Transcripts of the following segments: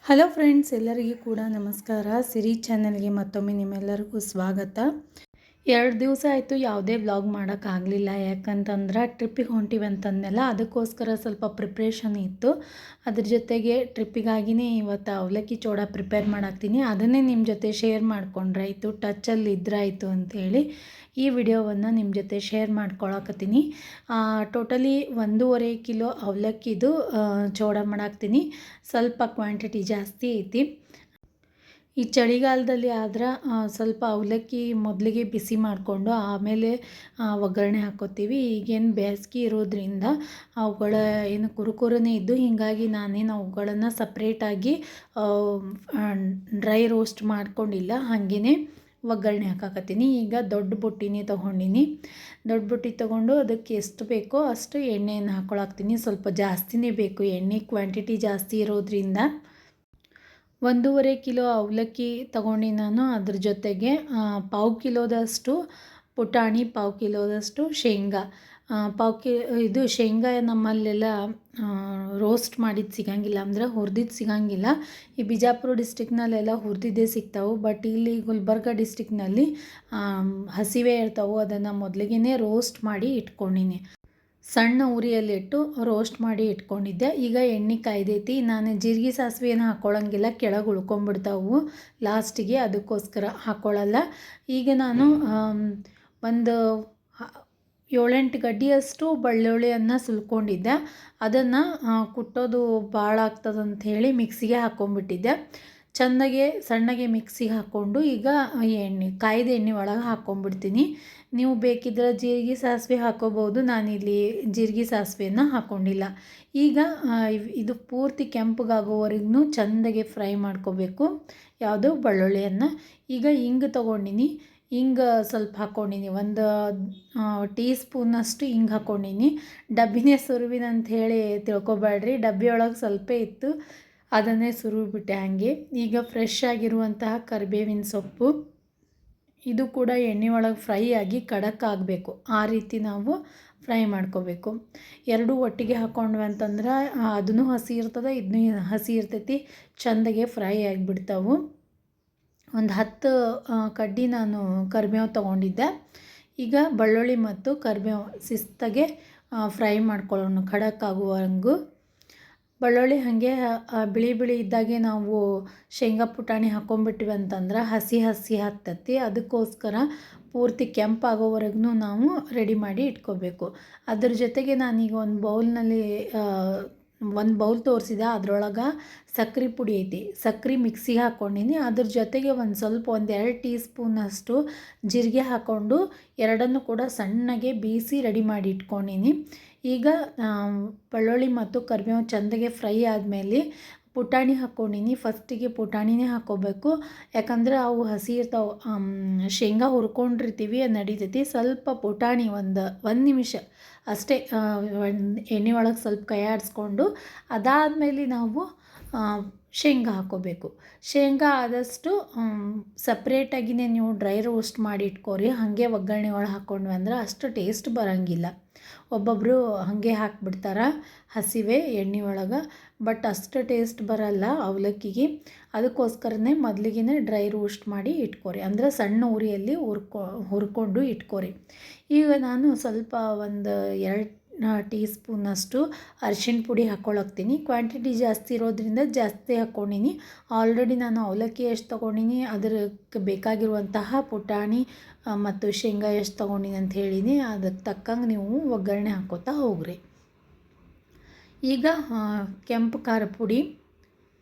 Hello friends, ಎಲ್ಲರಿಗೂ ಕೂಡ ನಮಸ್ಕಾರ. ಸಿರಿ ಚಾನಲ್ಗೆ ಮತ್ತೊಮ್ಮೆ ನಿಮ್ಮೆಲ್ಲರಿಗೂ ಸ್ವಾಗತ. 2 ದಿವಸ ಆಯಿತು ಯಾವುದೇ ವ್ಲಾಗ್ ಮಾಡೋಕ್ಕಾಗಲಿಲ್ಲ. ಯಾಕಂತಂದ್ರೆ ಟ್ರಿಪ್ಪಿಗೆ ಹೊಂಟಿವಿ ಅಂತಂದೆಲ್ಲ, ಅದಕ್ಕೋಸ್ಕರ ಸ್ವಲ್ಪ ಪ್ರಿಪ್ರೇಷನ್ ಇತ್ತು. ಅದ್ರ ಜೊತೆಗೆ ಟ್ರಿಪ್ಪಿಗಾಗಿಯೇ ಇವತ್ತು ಅವಲಕ್ಕಿ ಚೂಡ ಪ್ರಿಪೇರ್ ಮಾಡಾಕ್ತೀನಿ. ಅದನ್ನೇ ನಿಮ್ಮ ಜೊತೆ ಶೇರ್ ಮಾಡ್ಕೊಂಡ್ರಾಯ್ತು, ಟಚ್ಚಲ್ಲಿ ಇದ್ರಾಯ್ತು ಅಂಥೇಳಿ ಈ ವಿಡಿಯೋವನ್ನು ನಿಮ್ಮ ಜೊತೆ ಶೇರ್ ಮಾಡ್ಕೊಳಕತ್ತೀನಿ. ಟೋಟಲಿ 1.5 ಕಿಲೋ ಅವಲಕ್ಕಿದು ಚೂಡ ಮಾಡಾಕ್ತೀನಿ. ಸ್ವಲ್ಪ ಕ್ವಾಂಟಿಟಿ ಜಾಸ್ತಿ ಐತಿ. ಈ ಚಳಿಗಾಲದಲ್ಲಿ ಆದ್ರೆ ಸ್ವಲ್ಪ ಅವಲಕ್ಕಿ ಮೊದಲಿಗೆ ಬಿಸಿ ಮಾಡಿಕೊಂಡು ಆಮೇಲೆ ಒಗ್ಗರಣೆ ಹಾಕ್ಕೋತೀವಿ. ಈಗೇನು ಬೇಸಿಗೆ ಇರೋದ್ರಿಂದ ಅವುಗಳ ಏನು ಕುರುಕುರನೇ ಇದ್ದು, ಹೀಗಾಗಿ ನಾನೇನು ಅವುಗಳನ್ನು ಸಪ್ರೇಟಾಗಿ ಡ್ರೈ ರೋಸ್ಟ್ ಮಾಡ್ಕೊಂಡಿಲ್ಲ, ಹಾಗೇ ಒಗ್ಗರಣೆ ಹಾಕಾಕತ್ತೀನಿ. ಈಗ ದೊಡ್ಡ ಬುಟ್ಟಿನೇ ತೊಗೊಂಡಿನಿ. ದೊಡ್ಡ ಬುಟ್ಟಿ ತೊಗೊಂಡು ಅದಕ್ಕೆ ಎಷ್ಟು ಬೇಕೋ ಅಷ್ಟು ಎಣ್ಣೆಯನ್ನು ಹಾಕ್ಕೊಳಾಕ್ತೀನಿ. ಸ್ವಲ್ಪ ಜಾಸ್ತಿನೇ ಬೇಕು, ಎಣ್ಣೆ ಕ್ವಾಂಟಿಟಿ ಜಾಸ್ತಿ ಇರೋದ್ರಿಂದ. 1.5 ಕಿಲೋ ಅವಲಕ್ಕಿ ತೊಗೊಂಡು ನಾನು ಅದ್ರ ಜೊತೆಗೆ 1/4 ಕಿಲೋದಷ್ಟು ಪುಟಾಣಿ, 1/4 ಕಿಲೋದಷ್ಟು ಶೇಂಗಾ. ಇದು ಶೇಂಗಾ ನಮ್ಮಲ್ಲೆಲ್ಲ ರೋಸ್ಟ್ ಮಾಡಿದ್ದು ಸಿಗಂಗಿಲ್ಲ, ಅಂದರೆ ಹುರಿದಿದ್ದು ಸಿಗಂಗಿಲ್ಲ. ಈ ಬಿಜಾಪುರ ಡಿಸ್ಟಿಕ್ನಲ್ಲೆಲ್ಲ ಹುರಿದಿದ್ದೇ ಸಿಗ್ತಾವೆ. ಬಟ್ ಇಲ್ಲಿ ಗುಲ್ಬರ್ಗ ಡಿಸ್ಟಿಕ್ನಲ್ಲಿ ಹಸಿವೆ ಇರ್ತಾವೆ. ಅದನ್ನು ಮೊದಲಿಗೆ ರೋಸ್ಟ್ ಮಾಡಿ ಇಟ್ಕೊಂಡಿನಿ. ಸಣ್ಣ ಉರಿಯಲ್ಲಿಟ್ಟು ರೋಸ್ಟ್ ಮಾಡಿ ಇಟ್ಕೊಂಡಿದ್ದೆ. ಈಗ ಎಣ್ಣೆ ಕಾಯ್ದೈತಿ. ನಾನು ಜೀರಿಗೆ ಸಾಸಿವೆ ಏನು ಹಾಕ್ಕೊಳ್ಳೋಂಗಿಲ್ಲ, ಕೆಳಗೆ ಉಳ್ಕೊಂಡ್ಬಿಡ್ತಾವು ಲಾಸ್ಟಿಗೆ, ಅದಕ್ಕೋಸ್ಕರ ಹಾಕ್ಕೊಳ್ಳಲ್ಲ. ಈಗ ನಾನು ಒಂದು 7-8 ಗಡ್ಡೆಯಷ್ಟು ಬೆಳ್ಳುಳ್ಳಿಯನ್ನು ಸುಲ್ಕೊಂಡಿದ್ದೆ. ಅದನ್ನು ಕುಟ್ಟೋದು ಭಾಳ ಆಗ್ತದಂತ ಹೇಳಿ ಮಿಕ್ಸಿಗೆ ಹಾಕ್ಕೊಂಡ್ಬಿಟ್ಟಿದ್ದೆ. ಚೆಂದಾಗೆ ಸಣ್ಣಗೆ ಮಿಕ್ಸಿಗೆ ಹಾಕ್ಕೊಂಡು ಈಗ ಕಾಯ್ದ ಎಣ್ಣೆ ಒಳಗೆ ಹಾಕ್ಕೊಂಡ್ಬಿಡ್ತೀನಿ. ನೀವು ಬೇಕಿದ್ರೆ ಜೀರಿಗೆ ಸಾಸಿವೆ ಹಾಕ್ಕೋಬೋದು. ನಾನಿಲ್ಲಿ ಜೀರಿಗೆ ಸಾಸಿವೆಯನ್ನು ಹಾಕ್ಕೊಂಡಿಲ್ಲ. ಈಗ ಇದು ಪೂರ್ತಿ ಕೆಂಪಗಾಗೋವರೆಗೂ ಚೆಂದಾಗೆ ಫ್ರೈ ಮಾಡ್ಕೋಬೇಕು ಯಾವುದು ಬೆಳ್ಳುಳ್ಳಿಯನ್ನು. ಈಗ ಹಿಂಗೆ ತೊಗೊಂಡಿನಿ. ಹಿಂಗೆ ಸ್ವಲ್ಪ ಹಾಕ್ಕೊಂಡಿನಿ, ಒಂದು ಟೀ ಸ್ಪೂನಷ್ಟು ಹಿಂಗೆ ಹಾಕ್ಕೊಂಡಿನಿ. ಡಬ್ಬಿನೇ ಸುರುವಿನ ಅಂತ ಹೇಳಿ ತಿಳ್ಕೊಬೇಡ್ರಿ, ಡಬ್ಬಿಯೊಳಗೆ ಸ್ವಲ್ಪ ಇತ್ತು, ಅದನ್ನೇ ಸುರುವಿಬಿಟ್ಟೆ ಹಾಗೆ. ಈಗ ಫ್ರೆಶ್ ಆಗಿರುವಂತಹ ಕರಿಬೇವಿನ ಸೊಪ್ಪು, ಇದು ಕೂಡ ಎಣ್ಣೆ ಒಳಗೆ ಫ್ರೈ ಆಗಿ ಖಡಕ್ ಆಗಬೇಕು, ಆ ರೀತಿ ನಾವು ಫ್ರೈ ಮಾಡ್ಕೋಬೇಕು. ಎರಡೂ ಒಟ್ಟಿಗೆ ಹಾಕ್ಕೊಂಡ್ವಿ ಅಂತಂದ್ರೆ ಅದನ್ನು ಹಸಿ ಇರ್ತದೆ, ಇದನ್ನೂ ಹಸಿ ಇರ್ತೈತಿ, ಚೆಂದಾಗೆ ಫ್ರೈ ಆಗಿಬಿಡ್ತಾವೆ. ಒಂದು 10 ಕಡ್ಡಿ ನಾನು ಕರಿಬೇವು ತೊಗೊಂಡಿದ್ದೆ. ಈಗ ಬೆಳ್ಳುಳ್ಳಿ ಮತ್ತು ಕರಿಬೇವು ಶಿಸ್ತಾಗೆ ಫ್ರೈ ಮಾಡ್ಕೊಳ್ಳೋಣ ಖಡಕ್ ಆಗುವವರೆಗೂ. ಬೆಳ್ಳುಳ್ಳಿ ಹಾಗೆ ಬಿಳಿ ಬಿಳಿ ಇದ್ದಾಗೆ ನಾವು ಶೇಂಗಾ ಪುಟಾಣಿ ಹಾಕ್ಕೊಂಬಿಟ್ಟಿವಿ ಅಂತಂದ್ರೆ ಹಸಿ ಹತ್ತತಿ. ಅದಕ್ಕೋಸ್ಕರ ಪೂರ್ತಿ ಕೆಂಪಾಗೋವರೆಗೂ ನಾವು ರೆಡಿ ಮಾಡಿ ಇಟ್ಕೋಬೇಕು. ಅದ್ರ ಜೊತೆಗೆ ನಾನೀಗ ಒಂದು ಬೌಲ್ನಲ್ಲಿ ಒಂದು ಬೌಲ್ ತೋರಿಸಿದೆ, ಅದರೊಳಗೆ ಸಕ್ಕರೆ ಪುಡಿ ಐತಿ, ಸಕ್ಕರೆ ಮಿಕ್ಸಿಗೆ ಹಾಕ್ಕೊಂಡಿನಿ. ಅದ್ರ ಜೊತೆಗೆ ಒಂದು 2 ಟೀ ಸ್ಪೂನಷ್ಟು ಜೀರಿಗೆ ಹಾಕ್ಕೊಂಡು ಎರಡನ್ನೂ ಕೂಡ ಸಣ್ಣಗೆ ಬೀಸಿ ರೆಡಿ ಮಾಡಿ ಇಟ್ಕೊಂಡಿನಿ. ಈಗ ಬೆಳ್ಳುಳ್ಳಿ ಮತ್ತು ಕರಿಬೇವು ಚೆಂದಾಗೆ ಫ್ರೈ ಆದಮೇಲೆ ಪುಟಾಣಿ ಹಾಕ್ಕೊಂಡಿನಿ. ಫಸ್ಟಿಗೆ ಪುಟಾಣಿನೇ ಹಾಕ್ಕೋಬೇಕು, ಯಾಕಂದ್ರೆ ಅವು ಹಸಿ ಇರ್ತಾವೆ. ಶೇಂಗಾ ಹುರ್ಕೊಂಡಿರ್ತೀವಿ, ನಡೀತೈತಿ. ಸ್ವಲ್ಪ ಪುಟಾಣಿ ಒಂದು ನಿಮಿಷ ಅಷ್ಟೇ ಎಣ್ಣೆ ಒಳಗೆ ಸ್ವಲ್ಪ ಕೈ ಆಡಿಸ್ಕೊಂಡು ಅದಾದಮೇಲೆ ನಾವು ಶೇಂಗಾ ಹಾಕ್ಕೋಬೇಕು. ಶೇಂಗಾ ಆದಷ್ಟು ಸಪ್ರೇಟಾಗಿಯೇ ನೀವು ಡ್ರೈ ರೋಸ್ಟ್ ಮಾಡಿ ಇಟ್ಕೋರಿ. ಹಾಗೆ ಒಗ್ಗರಣೆ ಒಳಗೆ ಹಾಕ್ಕೊಂಡ್ವಿ ಅಂದ್ರೆ ಅಷ್ಟು ಟೇಸ್ಟ್ ಬರೋಂಗಿಲ್ಲ. ಒಬ್ಬೊಬ್ಬರು ಹಾಗೆ ಹಾಕ್ಬಿಡ್ತಾರೆ ಹಸಿವೆ ಎಣ್ಣೆ ಒಳಗೆ, ಬಟ್ ಅಷ್ಟು ಟೇಸ್ಟ್ ಬರಲ್ಲ ಅವಲಕ್ಕಿಗೆ. ಅದಕ್ಕೋಸ್ಕರನೇ ಮೊದಲಿಗೆ ಡ್ರೈ ರೋಸ್ಟ್ ಮಾಡಿ ಇಟ್ಕೋರಿ, ಅಂದರೆ ಸಣ್ಣ ಉರಿಯಲ್ಲಿ ಹುರ್ಕೊಂಡು ಇಟ್ಕೋರಿ. ಈಗ ನಾನು ಸ್ವಲ್ಪ ಒಂದು 2 ಟೀ ಸ್ಪೂನಷ್ಟು ಅರಿಶಿಣ ಪುಡಿ ಹಾಕ್ಕೊಳಕ್ತೀನಿ. ಕ್ವಾಂಟಿಟಿ ಜಾಸ್ತಿ ಇರೋದ್ರಿಂದ ಜಾಸ್ತಿ ಹಾಕ್ಕೊಂಡಿನಿ. ಆಲ್ರೆಡಿ ನಾನು ಅವಲಕ್ಕಿ ಎಷ್ಟು ತೊಗೊಂಡಿನಿ, ಅದಕ್ಕೆ ಬೇಕಾಗಿರುವಂತಹ ಪುಟಾಣಿ ಮತ್ತು ಶೇಂಗಾ ಎಷ್ಟು ತೊಗೊಂಡಿನಿ ಅಂತ ಹೇಳಿನಿ. ಅದಕ್ಕೆ ತಕ್ಕಂಗೆ ನೀವು ಒಗ್ಗರಣೆ ಹಾಕ್ಕೋತಾ ಹೋಗ್ರಿ. ಈಗ ಕೆಂಪು ಖಾರ ಪುಡಿ,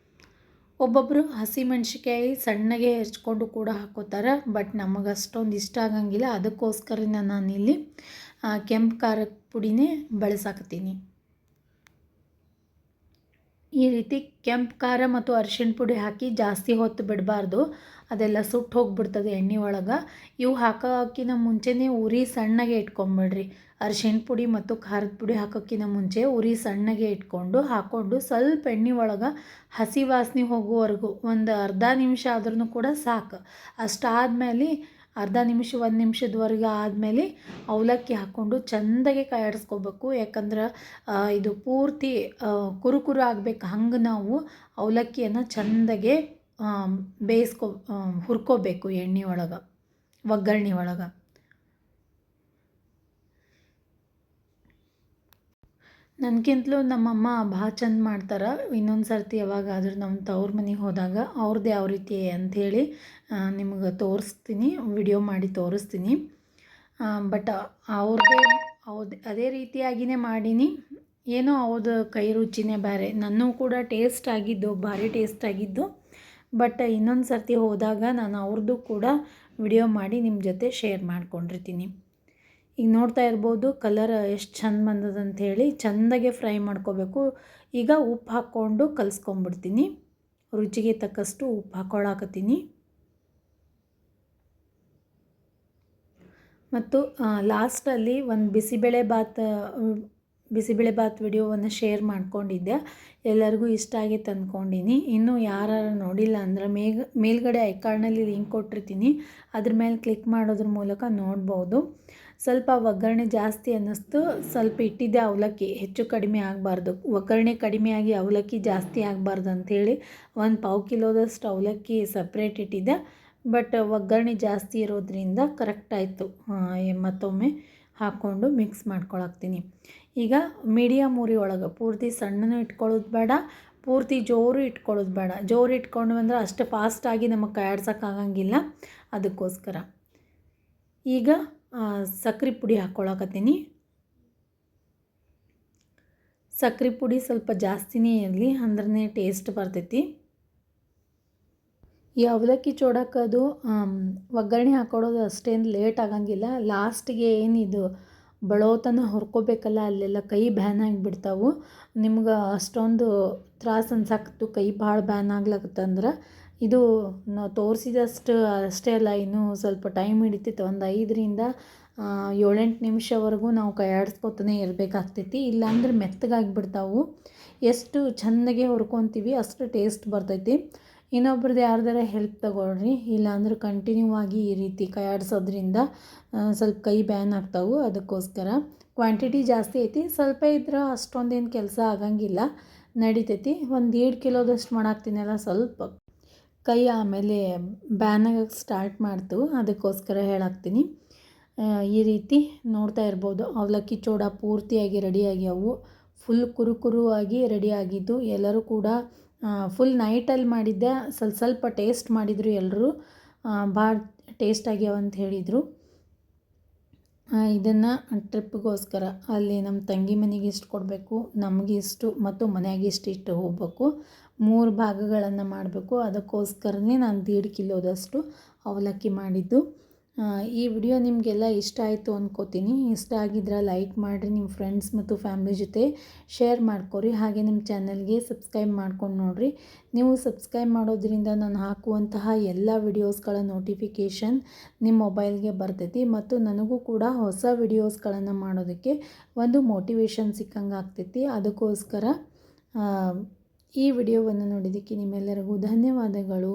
ಒಬ್ಬೊಬ್ಬರು ಹಸಿಮೆಣ್ಸಿಕಾಯಿ ಸಣ್ಣಗೆ ಹೆಚ್ಕೊಂಡು ಕೂಡ ಹಾಕ್ಕೋತಾರೆ, ಬಟ್ ನಮಗೆ ಅಷ್ಟೊಂದು ಇಷ್ಟ ಆಗಂಗಿಲ್ಲ. ಅದಕ್ಕೋಸ್ಕರ ನಾನಿಲ್ಲಿ ಕೆಂಪು ಖಾರದ ಪುಡಿನೇ ಬಳಸಾಕತ್ತೀನಿ. ಈ ರೀತಿ ಕೆಂಪು ಖಾರ ಮತ್ತು ಅರಿಶಿಣ ಪುಡಿ ಹಾಕಿ ಜಾಸ್ತಿ ಹೊತ್ತು ಬಿಡಬಾರ್ದು, ಅದೆಲ್ಲ ಸುಟ್ಟು ಹೋಗಿಬಿಡ್ತದೆ ಎಣ್ಣೆ ಒಳಗೆ. ಇವು ಹಾಕೋಕ್ಕಿಂತ ಮುಂಚೆನೇ ಉರಿ ಸಣ್ಣಗೆ ಇಟ್ಕೊಂಬಿಡ್ರಿ. ಅರಿಶಿಣ ಪುಡಿ ಮತ್ತು ಖಾರದ ಪುಡಿ ಹಾಕೋಕ್ಕಿಂತ ಮುಂಚೆ ಉರಿ ಸಣ್ಣಗೆ ಹಾಕ್ಕೊಂಡು ಸ್ವಲ್ಪ ಎಣ್ಣೆ ಒಳಗೆ ಹಸಿ ವಾಸನೆ ಹೋಗುವವರೆಗೂ ಒಂದು ಅರ್ಧ ನಿಮಿಷ ಆದ್ರೂ ಕೂಡ ಸಾಕು. ಅಷ್ಟಾದಮೇಲೆ ಅರ್ಧ ನಿಮಿಷ 1 ನಿಮಿಷದವರೆಗೆ ಆದಮೇಲೆ ಅವಲಕ್ಕಿ ಹಾಕ್ಕೊಂಡು ಚೆಂದಾಗೆ ಕೈಯಾಡಿಸ್ಕೋಬೇಕು. ಯಾಕಂದ್ರೆ ಇದು ಪೂರ್ತಿ ಕುರು ಆಗಬೇಕು. ಹಂಗೆ ನಾವು ಅವಲಕ್ಕಿಯನ್ನು ಚೆಂದಾಗೆ ಹುರ್ಕೋಬೇಕು ಎಣ್ಣೆ ಒಳಗೆ, ಒಗ್ಗರಣೆ ಒಳಗೆ. ನನಗಿಂತಲೂ ನಮ್ಮಮ್ಮ ಭಾಳ ಚಂದ ಮಾಡ್ತಾರೆ. ಇನ್ನೊಂದು ಸರ್ತಿ ಯಾವಾಗಾದರೂ ನಮ್ಮ ತವ್ರ ಮನೆಗೆ ಹೋದಾಗ ಅವ್ರದ್ದು ಯಾವ ರೀತಿ ಅಂಥೇಳಿ ನಿಮ್ಗೆ ತೋರಿಸ್ತೀನಿ, ವಿಡಿಯೋ ಮಾಡಿ ತೋರಿಸ್ತೀನಿ. ಬಟ್ ಅದೇ ರೀತಿಯಾಗಿಯೇ ಮಾಡೀನಿ. ಏನೋ ಅವ್ರದ್ದು ಕೈ ರುಚಿನೇ ಬೇರೆ. ನನ್ನೂ ಕೂಡ ಟೇಸ್ಟ್ ಆಗಿದ್ದು, ಭಾರಿ ಟೇಸ್ಟ್ ಆಗಿದ್ದು. ಬಟ್ ಇನ್ನೊಂದು ಸರ್ತಿ ಹೋದಾಗ ನಾನು ಅವ್ರದ್ದು ಕೂಡ ವಿಡಿಯೋ ಮಾಡಿ ನಿಮ್ಮ ಜೊತೆ ಶೇರ್ ಮಾಡ್ಕೊಂಡಿರ್ತೀನಿ. ಈಗ ನೋಡ್ತಾ ಇರ್ಬೋದು ಕಲರ್ ಎಷ್ಟು ಚಂದ ಬಂದದ ಅಂಥೇಳಿ. ಚೆಂದಾಗೆ ಫ್ರೈ ಮಾಡ್ಕೋಬೇಕು. ಈಗ ಉಪ್ಪು ಹಾಕ್ಕೊಂಡು ಕಲಿಸ್ಕೊಂಬಿಡ್ತೀನಿ. ರುಚಿಗೆ ತಕ್ಕಷ್ಟು ಉಪ್ಪು ಹಾಕ್ಕೊಳಕತ್ತೀನಿ. ಮತ್ತು ಲಾಸ್ಟಲ್ಲಿ ಒಂದು ಬಿಸಿಬೇಳೆಬಾತ್ ವಿಡಿಯೋವನ್ನು ಶೇರ್ ಮಾಡ್ಕೊಂಡಿದ್ದೆ. ಎಲ್ಲರಿಗೂ ಇಷ್ಟ ಆಗಿತ್ತು ಅಂದ್ಕೊಂಡೀನಿ. ಇನ್ನೂ ಯಾರು ನೋಡಿಲ್ಲ ಅಂದ್ರೆ ಮೇಲ್ಗಡೆ ಐಕಾರ್ಡ್ನಲ್ಲಿ ಲಿಂಕ್ ಕೊಟ್ಟಿರ್ತೀನಿ, ಅದ್ರ ಮೇಲೆ ಕ್ಲಿಕ್ ಮಾಡೋದ್ರ ಮೂಲಕ ನೋಡ್ಬೋದು. ಸ್ವಲ್ಪ ಒಗ್ಗರಣೆ ಜಾಸ್ತಿ ಅನ್ನಿಸ್ತು. ಸ್ವಲ್ಪ ಇಟ್ಟಿದ್ದೆ ಅವಲಕ್ಕಿ, ಹೆಚ್ಚು ಕಡಿಮೆ ಆಗಬಾರ್ದು. ಒಗ್ಗರಣೆ ಕಡಿಮೆಯಾಗಿ ಅವಲಕ್ಕಿ ಜಾಸ್ತಿ ಆಗಬಾರ್ದು ಅಂಥೇಳಿ 1 ಪಾವು ಕಿಲೋದಷ್ಟು ಅವಲಕ್ಕಿ ಸಪ್ರೇಟ್ ಇಟ್ಟಿದ್ದೆ. ಬಟ್ ಒಗ್ಗರಣೆ ಜಾಸ್ತಿ ಇರೋದ್ರಿಂದ ಕರೆಕ್ಟ್ ಆಯಿತು. ಮತ್ತೊಮ್ಮೆ ಹಾಕ್ಕೊಂಡು ಮಿಕ್ಸ್ ಮಾಡ್ಕೊಳಕ್ತೀನಿ. ಈಗ ಮೀಡಿಯಮ್ ಉರಿ ಒಳಗೆ, ಪೂರ್ತಿ ಸಣ್ಣನೂ ಇಟ್ಕೊಳ್ಳೋದು ಬೇಡ, ಪೂರ್ತಿ ಜೋರು ಇಟ್ಕೊಳ್ಳೋದು ಬೇಡ. ಜೋರು ಇಟ್ಕೊಂಡು ಅಂದರೆ ಅಷ್ಟು ಫಾಸ್ಟಾಗಿ ನಮಗೆ ಕೈಯಾಡ್ಸೋಕ್ಕಾಗಂಗಿಲ್ಲ. ಅದಕ್ಕೋಸ್ಕರ ಈಗ ಸಕ್ರೆ ಪುಡಿ ಹಾಕ್ಕೊಳಕತ್ತೀನಿ. ಸಕ್ರೆ ಪುಡಿ ಸ್ವಲ್ಪ ಜಾಸ್ತಿನೇ ಇರಲಿ, ಅಂದ್ರೆ ಟೇಸ್ಟ್ ಬರ್ತೈತಿ. ಈ ಅವಲಕ್ಕಿ ಚೂಡಕ್ಕದು ಒಗ್ಗರಣೆ ಹಾಕ್ಕೊಡೋದು ಅಷ್ಟೇನು ಲೇಟ್ ಆಗಂಗಿಲ್ಲ. ಲಾಸ್ಟಿಗೆ ಏನಿದು ಬಳೋತನ ಹುರ್ಕೋಬೇಕಲ್ಲ, ಅಲ್ಲೆಲ್ಲ ಕೈ ಬ್ಯಾನ್ ಆಗಿಬಿಡ್ತಾವೆ. ನಿಮ್ಗೆ ಅಷ್ಟೊಂದು ತ್ರಾಸು ಅನ್ಸಾಕತ್ತು, ಕೈ ಭಾಳ ಬ್ಯಾನ್ ಆಗ್ಲಕತ್ತಂದ್ರೆ ಇದು ನಾವು ತೋರಿಸಿದಷ್ಟು ಅಷ್ಟೇ ಅಲ್ಲ, ಇನ್ನೂ ಸ್ವಲ್ಪ ಟೈಮ್ ಹಿಡಿತೈತೆ. ಒಂದು 5ರಿಂದ 7-8 ನಿಮಿಷವರೆಗೂ ನಾವು ಕೈಯಾಡಿಸ್ಕೊತಾನೆ ಇರಬೇಕಾಗ್ತೈತಿ. ಇಲ್ಲಾಂದ್ರೆ ಮೆತ್ತಗಾಗಿಬಿಡ್ತಾವೆ. ಎಷ್ಟು ಚೆಂದಾಗೆ ಹುರ್ಕೊತೀವಿ ಅಷ್ಟು ಟೇಸ್ಟ್ ಬರ್ತೈತಿ. ಇನ್ನೊಬ್ರದ್ದು ಯಾರ್ದಾರ ಹೆಲ್ಪ್ ತಗೊಳ್ರಿ, ಇಲ್ಲಾಂದ್ರೆ ಕಂಟಿನ್ಯೂ ಆಗಿ ಈ ರೀತಿ ಕೈಯಾಡಿಸೋದ್ರಿಂದ ಸ್ವಲ್ಪ ಕೈ ಬ್ಯಾನ್ ಆಗ್ತಾವೆ. ಅದಕ್ಕೋಸ್ಕರ ಕ್ವಾಂಟಿಟಿ ಜಾಸ್ತಿ ಐತಿ, ಸ್ವಲ್ಪ ಇದ್ರೆ ಅಷ್ಟೊಂದೇನು ಕೆಲಸ ಆಗಂಗಿಲ್ಲ, ನಡಿತೈತಿ. 1.5 ಕಿಲೋದಷ್ಟು ಮಾಡಾಕ್ತೀನಲ್ಲ, ಸ್ವಲ್ಪ ಕೈ ಆಮೇಲೆ ಬ್ಯಾನ್ ಆಗಕ್ಕೆ ಸ್ಟಾರ್ಟ್ ಮಾಡ್ತು. ಅದಕ್ಕೋಸ್ಕರ ಹೇಳಾಕ್ತೀನಿ. ಈ ರೀತಿ ನೋಡ್ತಾ ಇರ್ಬೋದು ಅವಲಕ್ಕಿ ಚೂಡ ಪೂರ್ತಿಯಾಗಿ ರೆಡಿಯಾಗ್ಯಾವು. ಫುಲ್ ಕುರು ಆಗಿ ರೆಡಿಯಾಗಿದ್ದು. ಎಲ್ಲರೂ ಕೂಡ ಫುಲ್ ನೈಟಲ್ಲಿ ಮಾಡಿದ್ದೆ. ಸ್ವಲ್ಪ ಟೇಸ್ಟ್ ಮಾಡಿದರು ಎಲ್ಲರೂ, ಭಾಳ ಟೇಸ್ಟ್ ಆಗ್ಯಾವ ಅಂತ ಹೇಳಿದರು. ಇದನ್ನು ಟ್ರಿಪ್ಪಿಗೋಸ್ಕರ ಅಲ್ಲಿ ನಮ್ಮ ತಂಗಿ ಮನೆಗೆ ಇಷ್ಟು ಕೊಡಬೇಕು, ನಮಗೆ ಇಷ್ಟು ಮತ್ತು ಮನೆಯಾಗೆ ಇಷ್ಟು ಹೋಗಬೇಕು. 3 ಭಾಗಗಳನ್ನು ಮಾಡಬೇಕು. ಅದಕ್ಕೋಸ್ಕರನೇ ನಾನು 1.5 ಕಿಲೋದಷ್ಟು ಅವಲಕ್ಕಿ ಮಾಡಿದ್ದು. ಈ ವಿಡಿಯೋ ನಿಮಗೆಲ್ಲ ಇಷ್ಟ ಆಯಿತು ಅಂದ್ಕೋತೀನಿ. ಇಷ್ಟ ಆಗಿದ್ರೆ ಲೈಕ್ ಮಾಡಿರಿ, ನಿಮ್ಮ ಫ್ರೆಂಡ್ಸ್ ಮತ್ತು ಫ್ಯಾಮಿಲಿ ಜೊತೆ ಶೇರ್ ಮಾಡ್ಕೊರಿ. ಹಾಗೆ ನಿಮ್ಮ ಚಾನಲ್ಗೆ ಸಬ್ಸ್ಕ್ರೈಬ್ ಮಾಡ್ಕೊಂಡು ನೋಡಿರಿ. ನೀವು ಸಬ್ಸ್ಕ್ರೈಬ್ ಮಾಡೋದ್ರಿಂದ ನಾನು ಹಾಕುವಂತಹ ಎಲ್ಲ ವಿಡಿಯೋಸ್ಗಳ ನೋಟಿಫಿಕೇಷನ್ ನಿಮ್ಮ ಮೊಬೈಲ್ಗೆ ಬರ್ತೈತಿ. ಮತ್ತು ನನಗೂ ಕೂಡ ಹೊಸ ವಿಡಿಯೋಸ್ಗಳನ್ನು ಮಾಡೋದಕ್ಕೆ ಒಂದು ಮೋಟಿವೇಶನ್ ಸಿಕ್ಕಂಗೆ ಆಗ್ತೈತಿ. ಅದಕ್ಕೋಸ್ಕರ ಈ ವಿಡಿಯೋವನ್ನು ನೋಡಿದ್ದಕ್ಕೆ ನಿಮ್ಮೆಲ್ಲರಿಗೂ ಧನ್ಯವಾದಗಳು.